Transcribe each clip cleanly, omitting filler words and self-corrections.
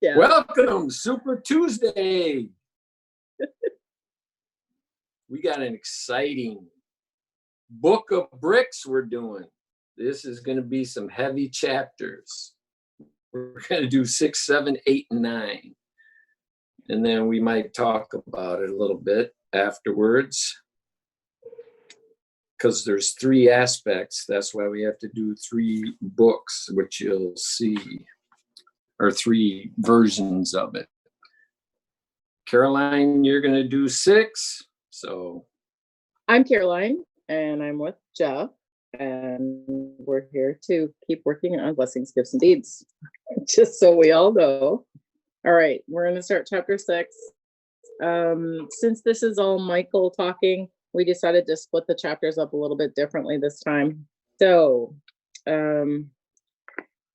Yeah. Welcome, Super Tuesday. We got an exciting book of bricks we're doing. This is going to be some heavy chapters. We're going to do 6, 7, 8, and 9. And then we might talk about it a little bit afterwards. Because there's 3 aspects. That's why we have to do 3 books, which you'll see, or 3 versions of it. Caroline, you're going to do 6. So I'm Caroline, and I'm with Jeff, and we're here to keep working on blessings, gifts, and deeds, just so we all know. All right, we're going to start chapter 6. Since this is all Michael talking, we decided to split the chapters up a little bit differently this time. So, a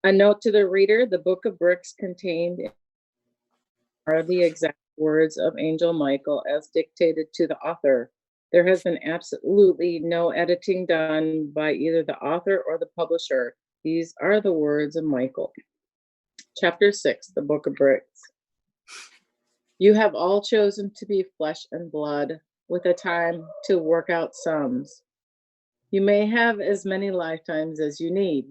note to the reader, the book of bricks contained are the exact words of Angel Michael as dictated to the author. There has been absolutely no editing done by either the author or the publisher. These are the words of Michael. Chapter 6, the book of bricks. You have all chosen to be flesh and blood, with a time to work out sums. You may have as many lifetimes as you need,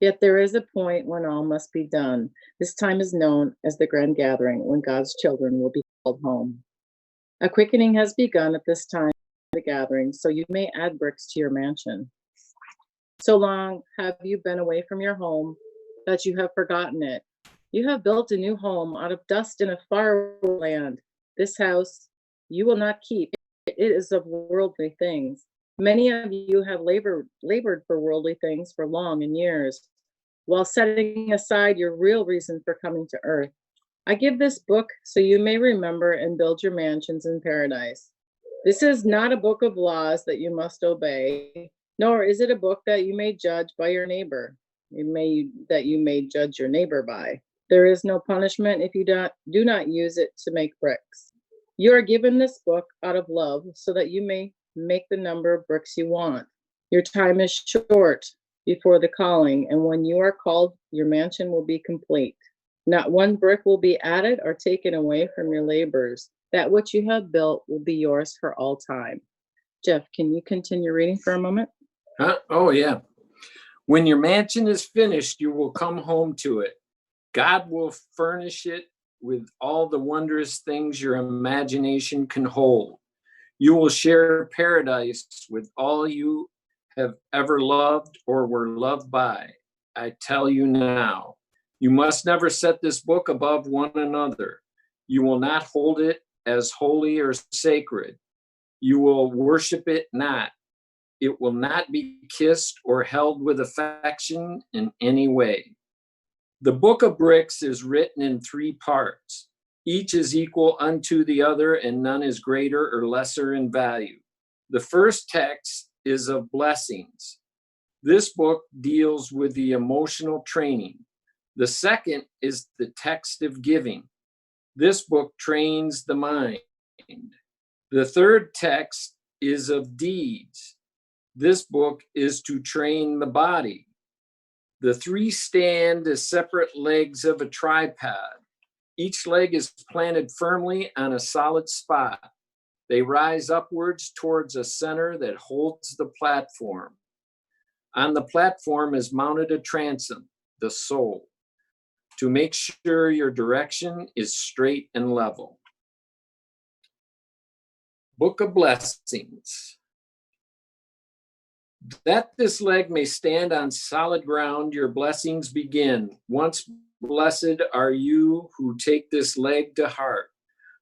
yet there is a point when all must be done. This time is known as the grand gathering, when God's children will be called home. A quickening has begun at this time of the gathering, so you may add bricks to your mansion. So long have you been away from your home that you have forgotten it. You have built a new home out of dust in a far land. This house you will not keep. It is of worldly things. Many of you have labored for worldly things for long and years, while setting aside your real reason for coming to earth. I give this book so you may remember and build your mansions in paradise. This is not a book of laws that you must obey, nor is it a book that you may judge by your neighbor. That you may judge your neighbor by. There is no punishment if you do not use it to make bricks. You are given this book out of love so that you may make the number of bricks you want. Your time is short before the calling, and when you are called, your mansion will be complete. Not one brick will be added or taken away from your labors. That which you have built will be yours for all time. Jeff, can you continue reading for a moment? Oh, yeah. When your mansion is finished, you will come home to it. God will furnish it with all the wondrous things your imagination can hold. You will share paradise with all you have ever loved or were loved by. I tell you now, you must never set this book above one another. You will not hold it as holy or sacred. You will worship it not. It will not be kissed or held with affection in any way. The book of bricks is written in 3 parts. Each is equal unto the other, and none is greater or lesser in value. The first text is of blessings. This book deals with the emotional training. The second is the text of giving. This book trains the mind. The third text is of deeds. This book is to train the body. The 3 stand as separate legs of a tripod. Each leg is planted firmly on a solid spot. They rise upwards towards a center that holds the platform. On the platform is mounted a transom, the soul, to make sure your direction is straight and level. Book of Blessings. That this leg may stand on solid ground, your blessings begin. Once blessed are you who take this leg to heart.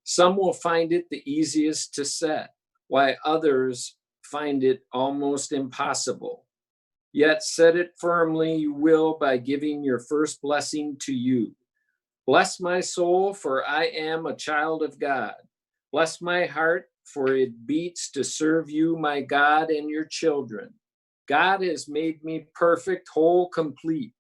Some will find it the easiest to set, while others find it almost impossible. Yet set it firmly you will by giving your first blessing to you. Bless my soul, for I am a child of God. Bless my heart, for it beats to serve you, my God, and your children. God has made me perfect, whole, complete.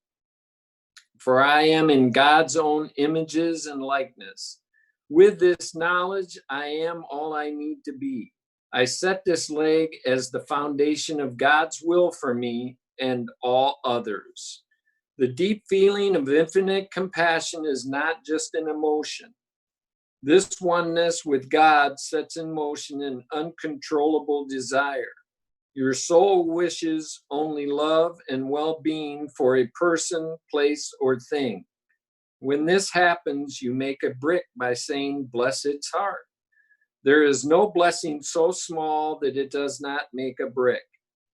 For I am in God's own images and likeness. With this knowledge, I am all I need to be. I set this leg as the foundation of God's will for me and all others. The deep feeling of infinite compassion is not just an emotion. This oneness with God sets in motion an uncontrollable desire. Your soul wishes only love and well-being for a person, place, or thing. When this happens, you make a brick by saying, "Bless its heart." There is no blessing so small that it does not make a brick.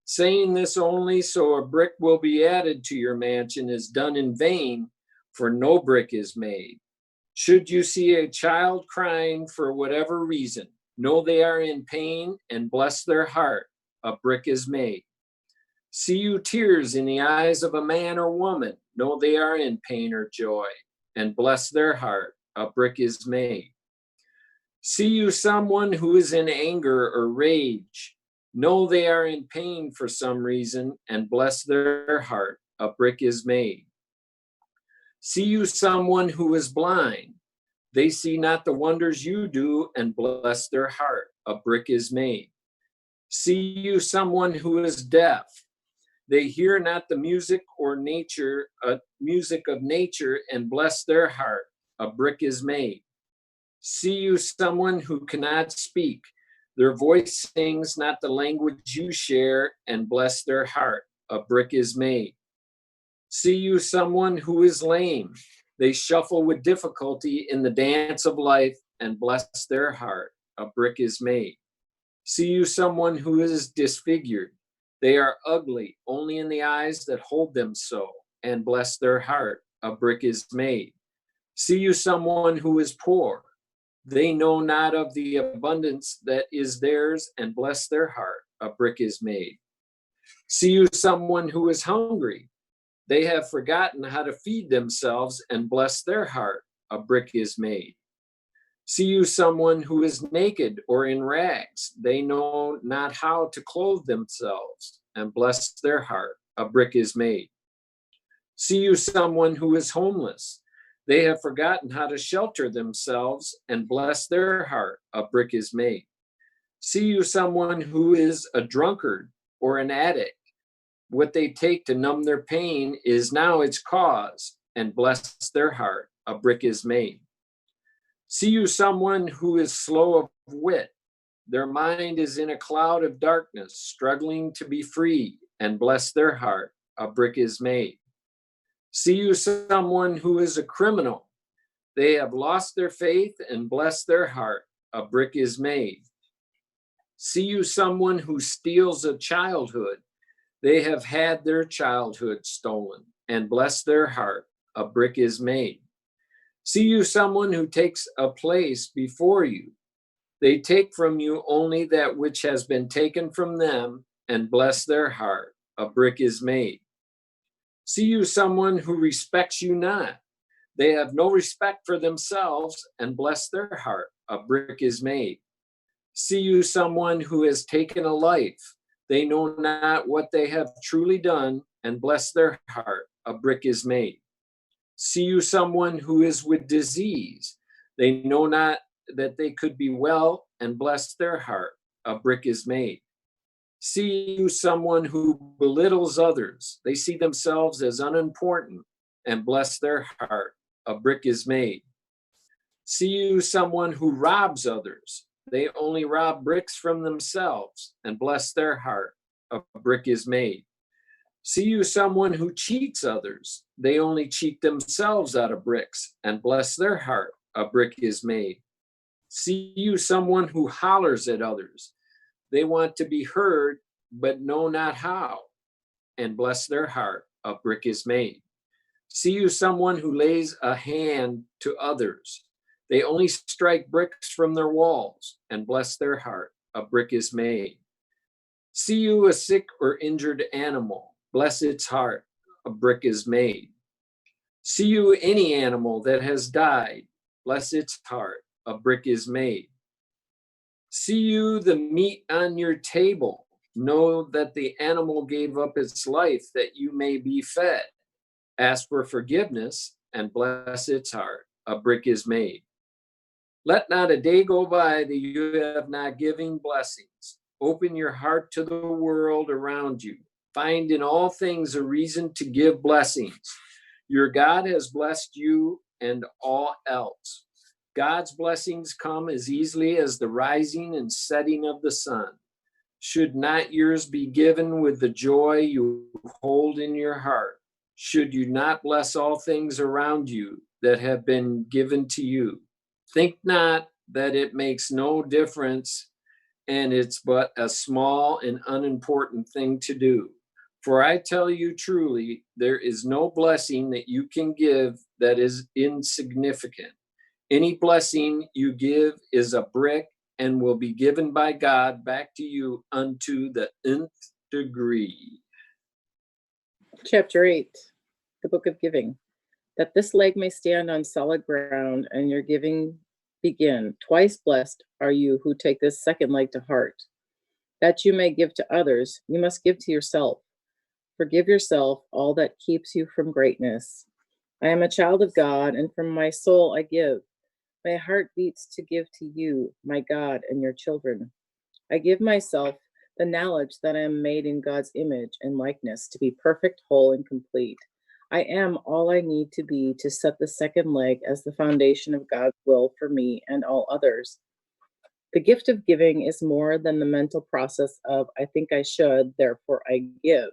Saying this only so a brick will be added to your mansion is done in vain, for no brick is made. Should you see a child crying for whatever reason, know they are in pain and bless their heart. A brick is made. See you tears in the eyes of a man or woman, know they are in pain or joy, and bless their heart. A brick is made. See you someone who is in anger or rage, know they are in pain for some reason, and bless their heart. A brick is made. See you someone who is blind, they see not the wonders you do, and bless their heart. A brick is made. See you someone who is deaf, they hear not the music or music of nature, and bless their heart. A brick is made. See you someone who cannot speak, their voice sings not the language you share, and bless their heart. A brick is made. See you someone who is lame, they shuffle with difficulty in the dance of life, and bless their heart. A brick is made. See you someone who is disfigured, they are ugly only in the eyes that hold them so, and bless their heart. A brick is made. See you someone who is poor, they know not of the abundance that is theirs, and bless their heart. A brick is made. See you someone who is hungry, they have forgotten how to feed themselves, and bless their heart. A brick is made. See you someone who is naked or in rags, they know not how to clothe themselves, and bless their heart. A brick is made. See you someone who is homeless, they have forgotten how to shelter themselves, and bless their heart. A brick is made. See you someone who is a drunkard or an addict, what they take to numb their pain is now its cause, and bless their heart. A brick is made. See you someone who is slow of wit, their mind is in a cloud of darkness, struggling to be free, and bless their heart. A brick is made. See you someone who is a criminal, they have lost their faith, and bless their heart. A brick is made. See you someone who steals a childhood, they have had their childhood stolen, and bless their heart. A brick is made. See you someone who takes a place before you, they take from you only that which has been taken from them, and bless their heart. A brick is made. See you someone who respects you not, they have no respect for themselves, and bless their heart. A brick is made. See you someone who has taken a life, they know not what they have truly done, and bless their heart. A brick is made. See you someone who is with disease, they know not that they could be well, and bless their heart. A brick is made. See you someone who belittles others, they see themselves as unimportant, and bless their heart. A brick is made. See you someone who robs others, they only rob bricks from themselves, and bless their heart. A brick is made. See you someone who cheats others, they only cheat themselves out of bricks, and bless their heart. A brick is made. See you someone who hollers at others, they want to be heard, but know not how, and bless their heart. A brick is made. See you someone who lays a hand to others, they only strike bricks from their walls, and bless their heart. A brick is made. See you a sick or injured animal, bless its heart. A brick is made. See you any animal that has died, bless its heart. A brick is made. See you the meat on your table, know that the animal gave up its life that you may be fed. Ask for forgiveness, and bless its heart. A brick is made. Let not a day go by that you have not given blessings. Open your heart to the world around you. Find in all things a reason to give blessings. Your God has blessed you and all else. God's blessings come as easily as the rising and setting of the sun. Should not yours be given with the joy you hold in your heart? Should you not bless all things around you that have been given to you? Think not that it makes no difference and it's but a small and unimportant thing to do. For I tell you truly, there is no blessing that you can give that is insignificant. Any blessing you give is a brick and will be given by God back to you unto the nth degree. Chapter 8, the Book of Giving. That this leg may stand on solid ground and your giving begin. Twice blessed are you who take this second leg to heart. That you may give to others, you must give to yourself. Forgive yourself all that keeps you from greatness. I am a child of God, and from my soul I give. My heart beats to give to you, my God, and your children. I give myself the knowledge that I am made in God's image and likeness to be perfect, whole, and complete. I am all I need to be to set the second leg as the foundation of God's will for me and all others. The gift of giving is more than the mental process of, I think I should, therefore I give.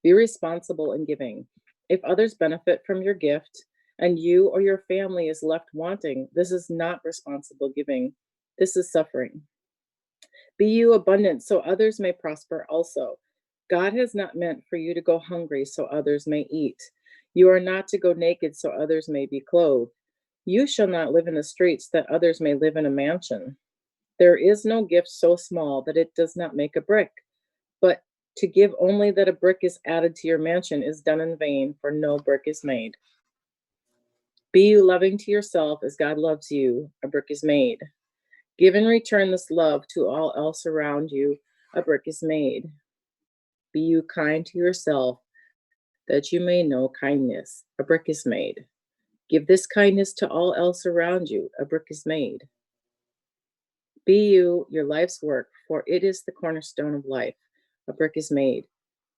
Be responsible in giving. If others benefit from your gift and you or your family is left wanting, this is not responsible giving. This is suffering. Be you abundant so others may prosper also. God has not meant for you to go hungry so others may eat. You are not to go naked so others may be clothed. You shall not live in the streets that others may live in a mansion. There is no gift so small that it does not make a brick. But to give only that a brick is added to your mansion is done in vain, for no brick is made. Be you loving to yourself as God loves you, a brick is made. Give in return this love to all else around you, a brick is made. Be you kind to yourself, that you may know kindness, a brick is made. Give this kindness to all else around you, a brick is made. Be you your life's work, for it is the cornerstone of life, a brick is made.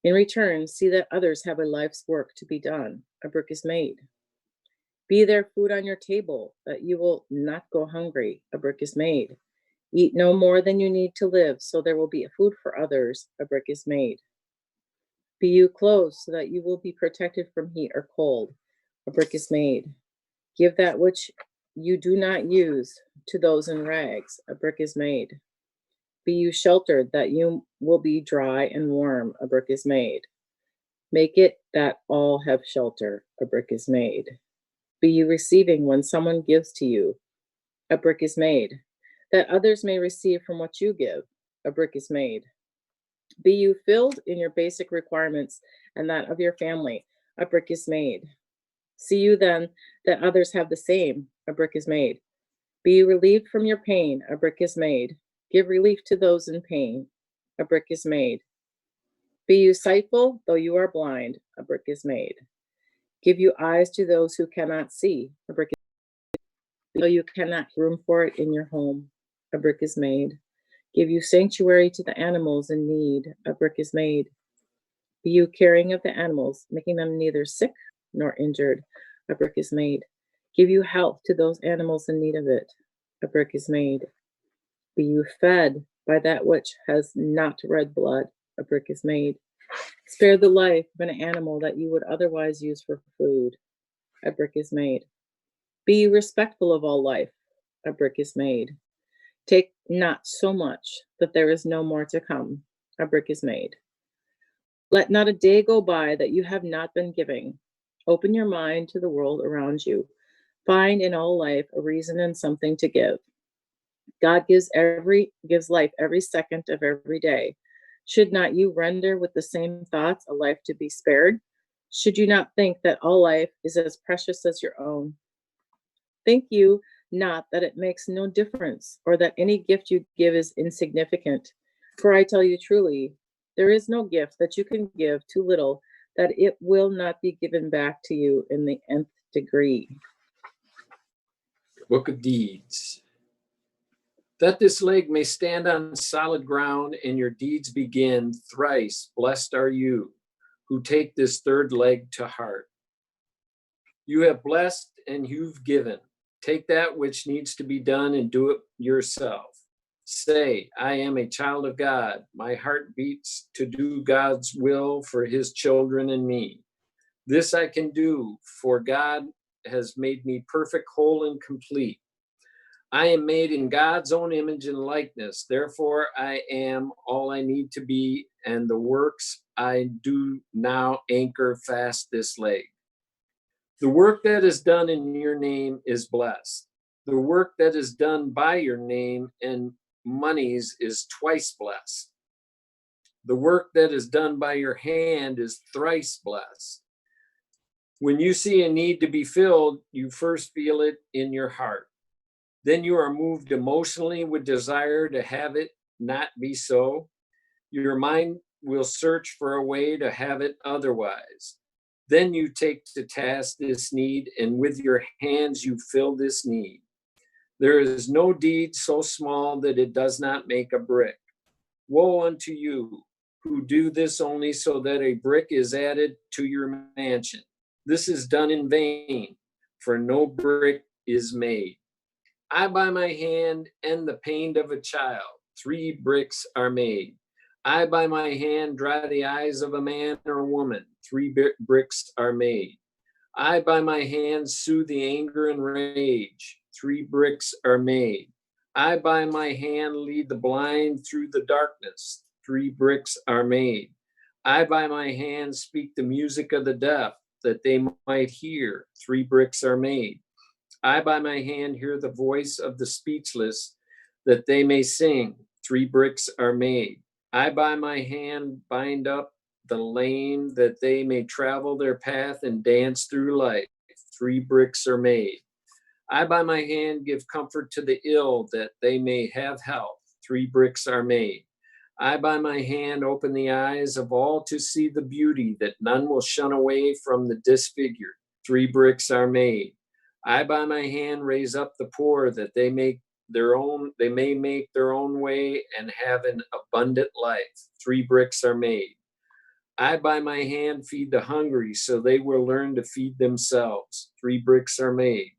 In return, see that others have a life's work to be done, a brick is made. Be there food on your table, that you will not go hungry, a brick is made. Eat no more than you need to live, so there will be food for others, a brick is made. Be you clothed, so that you will be protected from heat or cold, a brick is made. Give that which you do not use to those in rags, a brick is made. Be you sheltered, that you will be dry and warm, a brick is made. Make it that all have shelter, a brick is made. Be you receiving when someone gives to you, a brick is made. That others may receive from what you give, a brick is made. Be you filled in your basic requirements and that of your family, a brick is made. See you then that others have the same, a brick is made. Be you relieved from your pain, a brick is made. Give relief to those in pain, a brick is made. Be you sightful, though you are blind, a brick is made. Give you eyes to those who cannot see, a brick is made. Though you cannot room for it in your home, a brick is made. Give you sanctuary to the animals in need, a brick is made. Be you caring of the animals, making them neither sick nor injured, a brick is made. Give you health to those animals in need of it, a brick is made. Be you fed by that which has not red blood, a brick is made. Spare the life of an animal that you would otherwise use for food, a brick is made. Be you respectful of all life, a brick is made. Take not so much that there is no more to come, a brick is made. Let not a day go by that you have not been giving. Open your mind to the world around you. Find in all life a reason and something to give. God gives life every second of every day. Should not you render with the same thoughts a life to be spared? Should you not think that all life is as precious as your own? Think you not that it makes no difference, or that any gift you give is insignificant? For I tell you truly, there is no gift that you can give too little that it will not be given back to you in the nth degree. Book of Deeds. That this leg may stand on solid ground and your deeds begin, thrice blessed are you who take this third leg to heart. You have blessed and you've given. Take that which needs to be done and do it yourself. Say, I am a child of God. My heart beats to do God's will for his children and me. This I can do, for God has made me perfect, whole, and complete. I am made in God's own image and likeness. Therefore, I am all I need to be, and the works I do now anchor fast this leg. The work that is done in your name is blessed. The work that is done by your name and monies is twice blessed. The work that is done by your hand is thrice blessed. When you see a need to be filled, you first feel it in your heart. Then you are moved emotionally with desire to have it not be so. Your mind will search for a way to have it otherwise. Then you take to task this need, and with your hands you fill this need. There is no deed so small that it does not make a brick. Woe unto you who do this only so that a brick is added to your mansion. This is done in vain, for no brick is made. I by my hand end the pain of a child. 3 bricks are made. I by my hand dry the eyes of a man or woman. 3 bricks are made. I by my hand soothe the anger and rage. 3 bricks are made. I by my hand lead the blind through the darkness. 3 bricks are made. I by my hand speak the music of the deaf, that they might hear. 3 bricks are made. I by my hand hear the voice of the speechless, that they may sing. 3 bricks are made. I by my hand bind up the lame, that they may travel their path and dance through life. 3 bricks are made. I by my hand give comfort to the ill, that they may have health. 3 bricks are made. I by my hand open the eyes of all to see the beauty, that none will shun away from the disfigured. 3 bricks are made. I by my hand raise up the poor, that they may make their own way and have an abundant life. 3 bricks are made. I by my hand feed the hungry, so they will learn to feed themselves. 3 bricks are made.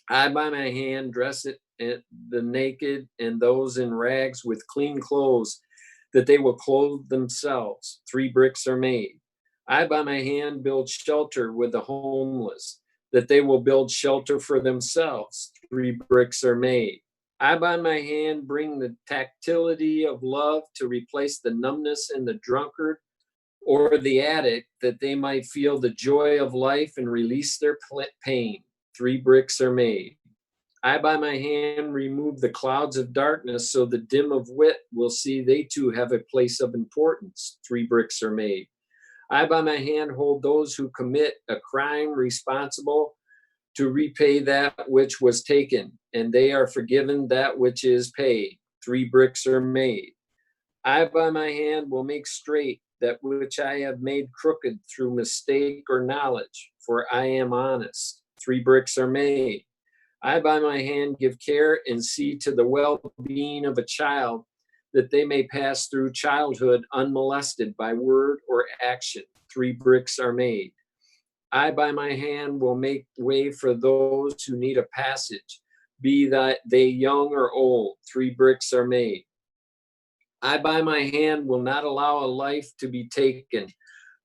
I by my hand dress the naked and those in rags with clean clothes, that they will clothe themselves. 3 bricks are made. I by my hand build shelter with the homeless, that they will build shelter for themselves. 3 bricks are made. I by my hand bring the tactility of love to replace the numbness in the drunkard or the addict, that they might feel the joy of life and release their pain. 3 bricks are made. I by my hand remove the clouds of darkness, so the dim of wit will see they too have a place of importance. 3 bricks are made. I by my hand hold those who commit a crime responsible to repay that which was taken, and they are forgiven that which is paid. 3 bricks are made. I by my hand will make straight that which I have made crooked through mistake or knowledge, for I am honest. 3 bricks are made. I by my hand give care and see to the well-being of a child, that they may pass through childhood unmolested by word or action. 3 bricks are made. I by my hand will make way for those who need a passage, be that they young or old. 3 bricks are made. I by my hand will not allow a life to be taken,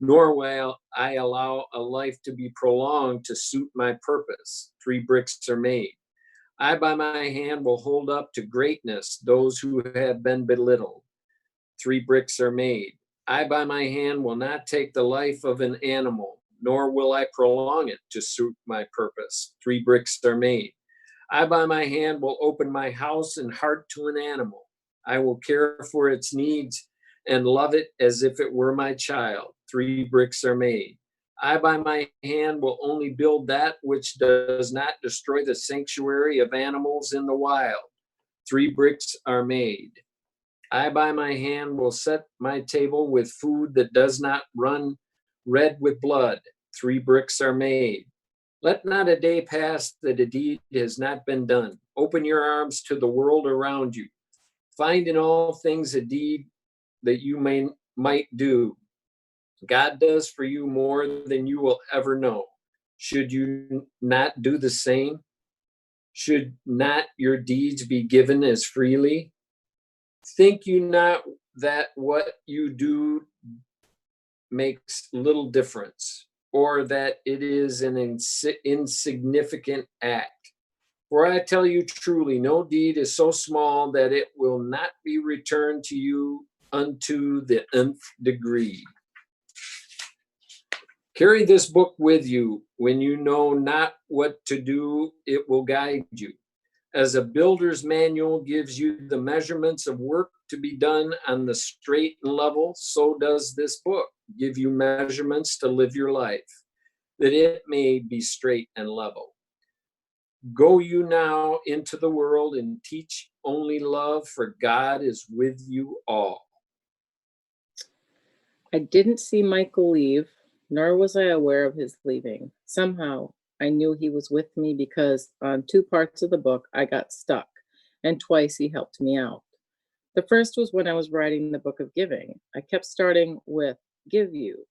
nor will I allow a life to be prolonged to suit my purpose. 3 bricks are made. I by my hand will hold up to greatness those who have been belittled. 3 bricks are made. I by my hand will not take the life of an animal, nor will I prolong it to suit my purpose. 3 bricks are made. I by my hand will open my house and heart to an animal. I will care for its needs and love it as if it were my child. 3 bricks are made. I by my hand will only build that which does not destroy the sanctuary of animals in the wild. 3 bricks are made. I by my hand will set my table with food that does not run red with blood. 3 bricks are made. Let not a day pass that a deed has not been done. Open your arms to the world around you. Find in all things a deed that you might do. God does for you more than you will ever know. Should you not do the same? Should not your deeds be given as freely? Think you not that what you do makes little difference, or that it is an insignificant act? For I tell you truly, no deed is so small that it will not be returned to you unto the nth degree. Carry this book with you. When you know not what to do, it will guide you. As a builder's manual gives you the measurements of work to be done on the straight and level, so does this book give you measurements to live your life, that it may be straight and level. Go you now into the world and teach only love, for God is with you all. I didn't see Michael leave, nor was I aware of his leaving. Somehow, I knew he was with me because on 2 parts of the book, I got stuck, and twice he helped me out. The first was when I was writing the book of giving. I kept starting with give you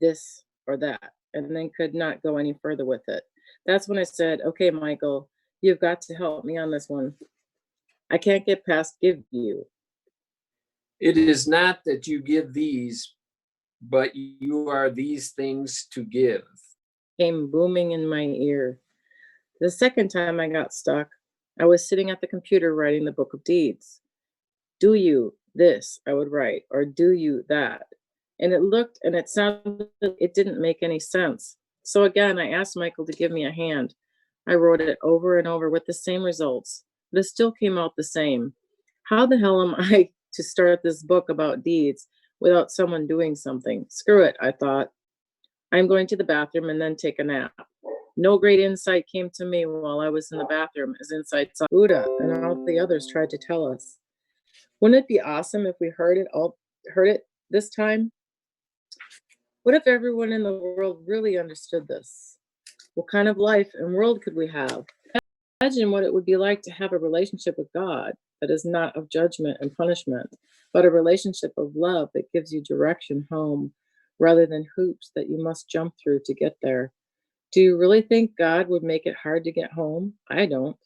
this or that, and then could not go any further with it. That's when I said, okay, Michael, you've got to help me on this one. I can't get past give you. It is not that you give these, but you are these things to give. Came booming in my ear. The second time I got stuck, I was sitting at the computer writing the book of deeds. Do you this, I would write, or do you that? And it looked and it sounded, it didn't make any sense. So again, I asked Michael to give me a hand. I wrote it over and over with the same results, but it still came out the same. How the hell am I to start this book about deeds without someone doing something? Screw it, I thought. I'm going to the bathroom and then take a nap. No great insight came to me while I was in the bathroom as insights Buddha and all the others tried to tell us. Wouldn't it be awesome if we heard it this time? What if everyone in the world really understood this? What kind of life and world could we have? Imagine what it would be like to have a relationship with God that is not of judgment and punishment, but a relationship of love that gives you direction home rather than hoops that you must jump through to get there. Do you really think God would make it hard to get home? I don't.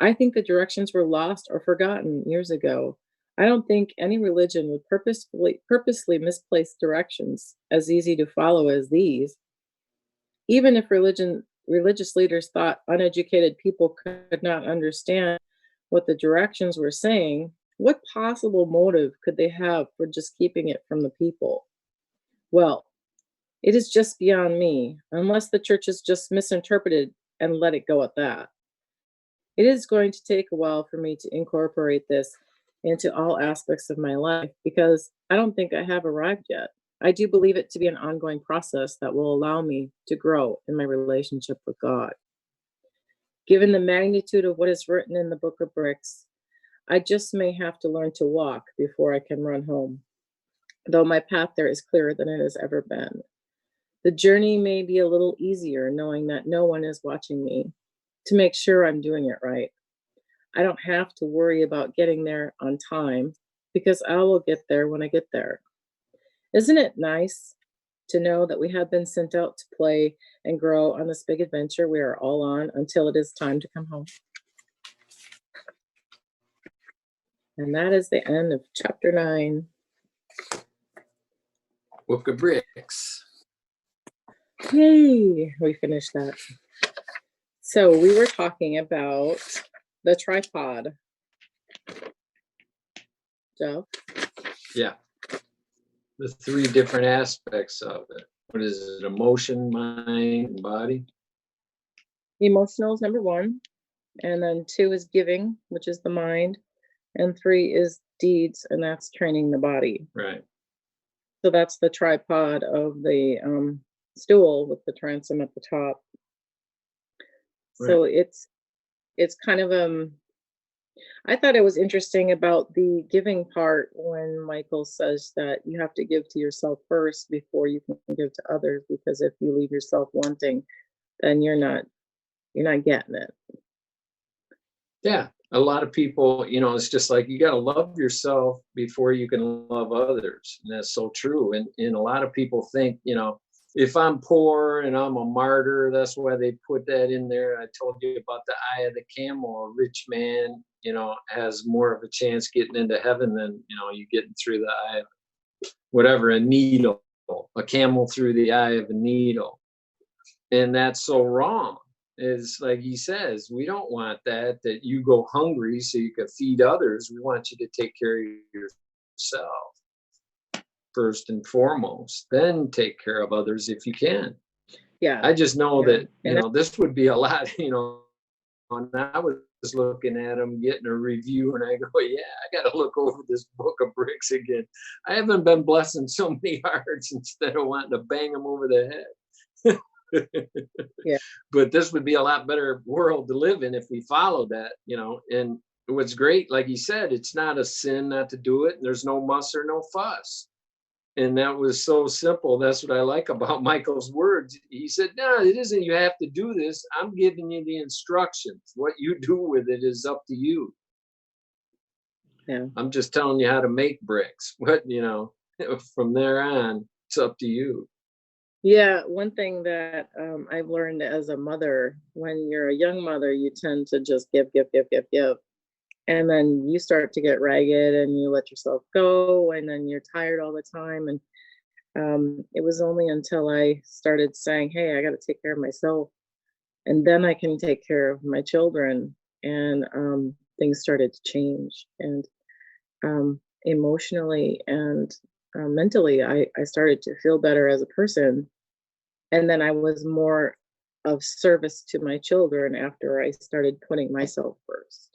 I think the directions were lost or forgotten years ago. I don't think any religion would purposely misplace directions as easy to follow as these. Even if religious leaders thought uneducated people could not understand what the directions were saying, what possible motive could they have for just keeping it from the people? Well, it is just beyond me, unless the church is just misinterpreted and let it go at that. It is going to take a while for me to incorporate this into all aspects of my life because I don't think I have arrived yet. I do believe it to be an ongoing process that will allow me to grow in my relationship with God. Given the magnitude of what is written in the Book of Bricks, I just may have to learn to walk before I can run home, though my path there is clearer than it has ever been. The journey may be a little easier knowing that no one is watching me to make sure I'm doing it right. I don't have to worry about getting there on time because I will get there when I get there. Isn't it nice to know that we have been sent out to play and grow on this big adventure we are all on until it is time to come home? And that is the end of chapter 9. Book of Bricks. Yay, we finished that. So we were talking about the tripod. Joe? Yeah. The 3 different aspects of it. What is it? Emotion, mind, and body? Emotional is number 1. And then 2 is giving, which is the mind. And 3 is deeds, and that's training the body. Right. So that's the tripod of the stool with the transom at the top. So it's kind of I thought it was interesting about the giving part when Michael says that you have to give to yourself first before you can give to others, because if you leave yourself wanting, then you're not getting it. Yeah. A lot of people, it's just like you got to love yourself before you can love others. And that's so true. And a lot of people think, if I'm poor and I'm a martyr, that's why they put that in there. I told you about the eye of the camel. A rich man, has more of a chance getting into heaven than, you getting through the eye of whatever, a needle, a camel through the eye of a needle. And that's so wrong. Is like he says, we don't want that you go hungry so you can feed others. We want you to take care of yourself first and foremost, then take care of others if you can. Yeah. I just know Yeah. that, this would be a lot, when I was looking at them, getting a review, and I go, yeah, I got to look over this book of bricks again. I haven't been blessing so many hearts instead of wanting to bang them over the head. Yeah. But this would be a lot better world to live in if we follow that, and what's great, like he said, it's not a sin not to do it. And there's no muss or no fuss. And that was so simple. That's what I like about Michael's words. He said, no, it isn't you have to do this. I'm giving you the instructions. What you do with it is up to you. Yeah. I'm just telling you how to make bricks. What, from there on, it's up to you. Yeah, one thing that I've learned as a mother, when you're a young mother, you tend to just give. And then you start to get ragged and you let yourself go, and then you're tired all the time. And it was only until I started saying, hey, I got to take care of myself, and then I can take care of my children. And things started to change. And emotionally and mentally, I started to feel better as a person. And then I was more of service to my children after I started putting myself first.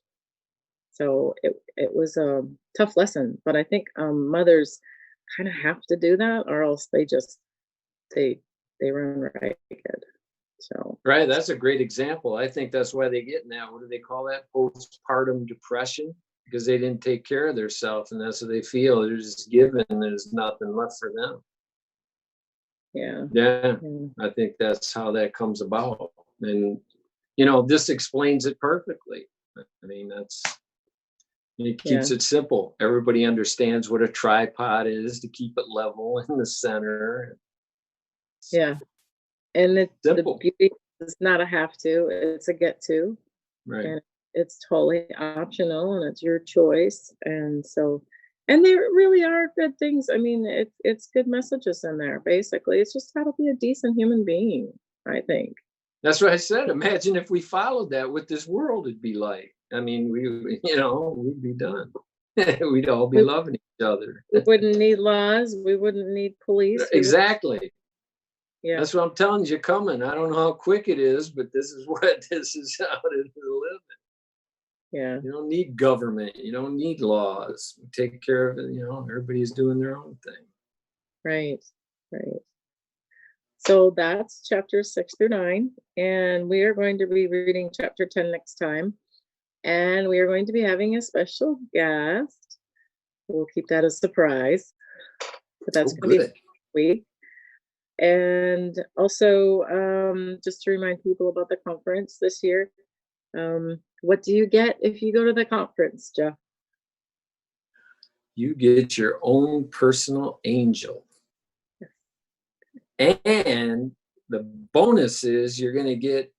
So it was a tough lesson, but I think mothers kind of have to do that, or else they run ragged. So Right, that's a great example. I think that's why they get now. What do they call that? Postpartum depression, because they didn't take care of themselves, and that's what they feel. They're just given, and there's nothing left for them. Yeah, I think that's how that comes about. And, this explains it perfectly. I mean, it keeps it simple. Everybody understands what a tripod is to keep it level in the center. Yeah. And the Simple. beauty is not a have to, it's a get to. Right. And it's totally optional and it's your choice. And so, and they really are good things. I mean, it's good messages in there. Basically, it's just how to be a decent human being, I think. That's what I said. Imagine if we followed that, what this world would be like. I mean, we'd be done. We'd all be loving each other. We wouldn't need laws. We wouldn't need police. Exactly. Yeah. That's what I'm telling you coming. I don't know how quick it is, but this is how it is living. Yeah. You don't need government. You don't need laws. Take care of it. Everybody's doing their own thing. Right. Right. So that's chapters 6 through 9. And we are going to be reading chapter 10 next time. And we are going to be having a special guest. We'll keep that a surprise. But that's going to be next week. And also, just to remind people about the conference this year, what do you get if you go to the conference, Jeff? You get your own personal angel. And the bonus is you're going to get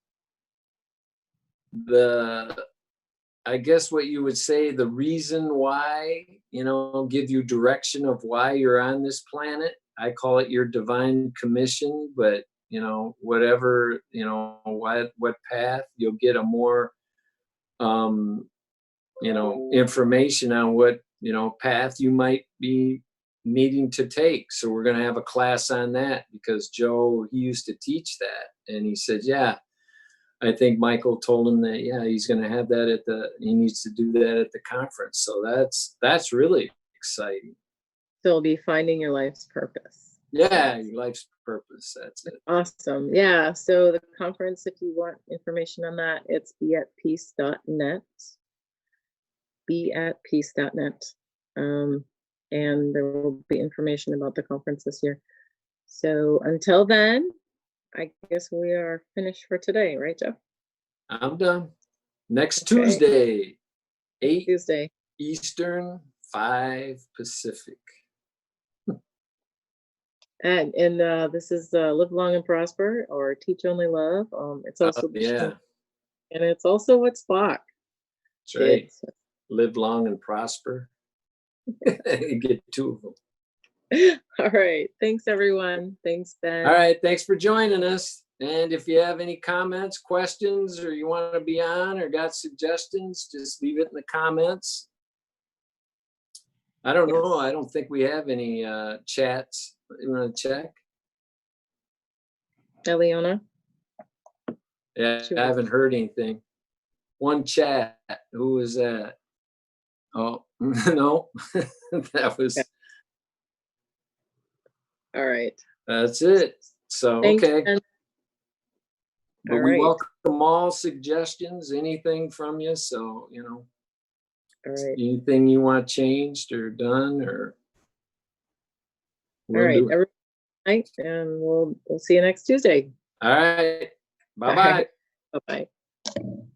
I guess what you would say, the reason why, give you direction of why you're on this planet. I call it your divine commission, but whatever, what path, you'll get a more, information on what, path you might be needing to take. So we're going to have a class on that, because Joe, he used to teach that. And he said, yeah, I think Michael told him that, yeah, he's going to have that he needs to do that at the conference. So that's really exciting. So it'll be finding your life's purpose. Yeah, your life's purpose. That's it. Awesome. Yeah. So the conference, if you want information on that, it's beatpeace.net. Beatpeace.net. And there will be information about the conference this year. So until then, I guess we are finished for today, right, Jeff? I'm done. Next Tuesday, 8 Tuesday. Eastern, 5 Pacific. And this is Live Long and Prosper, or Teach Only Love. It's also the Yeah, show, and it's also What's Spock. that's right. It's Live long and prosper. You get two of them. all right. Thanks, everyone. Thanks, Ben. All right, thanks for joining us. And if you have any comments, questions, or you want to be on or got suggestions, just leave it in the comments. I don't know. Yes. I don't think we have any chats. You want to check? Eliona? Yeah, Sure. I haven't heard anything. One chat. Who was that? Oh, no. That was, Okay. All right. that's it. So, Thanks, okay. Ben. But All we right. welcome all suggestions, anything from you. So, All right. anything you want changed or done, or All we'll right. do it. Every night, and we'll see you next Tuesday. All right. All Bye-bye. right. Bye-bye.